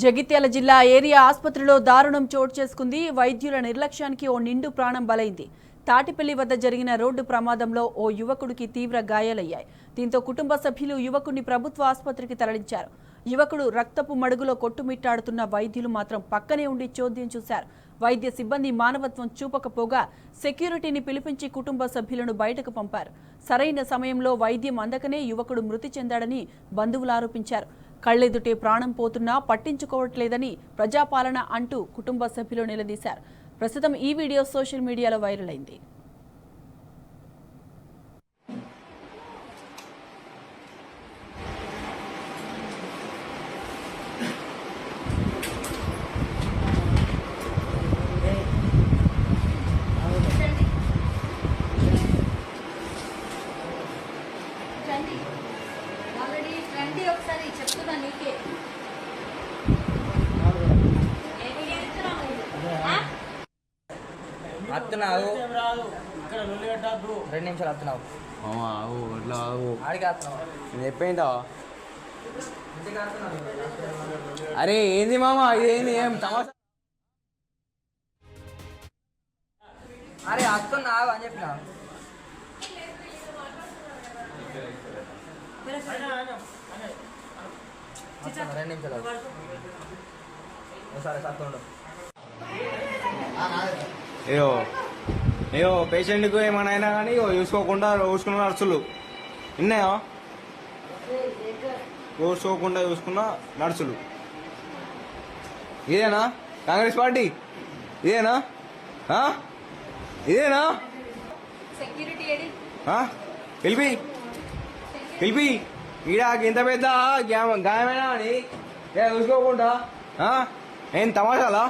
జగిత్యాల జిల్లా ఏరియా ఆసుపత్రిలో దారుణం చోటు చేసుకుంది. వైద్యుల నిర్లక్ష్యానికి ఓ నిండు ప్రాణం బలైంది. తాటిపల్లి వద్ద జరిగిన రోడ్డు ప్రమాదంలో ఓ యువకుడికి తీవ్ర గాయాలయ్యాయి. దీంతో కుటుంబ సభ్యులు యువకుడిని ప్రభుత్వ ఆసుపత్రికి తరలించారు. యువకుడు రక్తపు మడుగులో కొట్టుమిట్టాడుతున్న వైద్యులు మాత్రం పక్కనే ఉండి చోద్యం చూశారు. వైద్య సిబ్బంది మానవత్వం చూపకపోగా సెక్యూరిటీని పిలిపించి కుటుంబ సభ్యులను బయటకు పంపారు. సరైన సమయంలో వైద్యం అందకనే యువకుడు మృతి చెందాడని బంధువులు ఆరోపించారు. కళ్లెదుటే ప్రాణం పోతున్నా పట్టించుకోవట్లేదని ప్రజాపాలన అంటూ కుటుంబ సభ్యులు నిలదీశారు. ప్రస్తుతం ఈ వీడియో సోషల్ మీడియాలో వైరల్ అయింది. ఒకసారి చెప్తున్నా నీకే అత్తున్నావు 2 నిమిషాలు అత్తున్నావు ఆడికి అత్తున్నావు చెప్పిందా? అరే ఏంది మామ, ఇదేంది? ఏం తమాషా? అరే అత్తున్నావు అని చెప్పిన 2 నిమిషాలు సరే సత్తుండు. ఏయో పేషెంట్కు ఏమైనా అయినా కానీ చూసుకున్న నర్సులు విన్నాయా? చూసుకున్న నర్సులు. ఇదేనా కాంగ్రెస్ పార్టీ? ఇదేనా పిలిపి ఈడ ఇంత పెద్ద గాయమైనా అని చూసుకోకుండా ఏం తమాషాలా?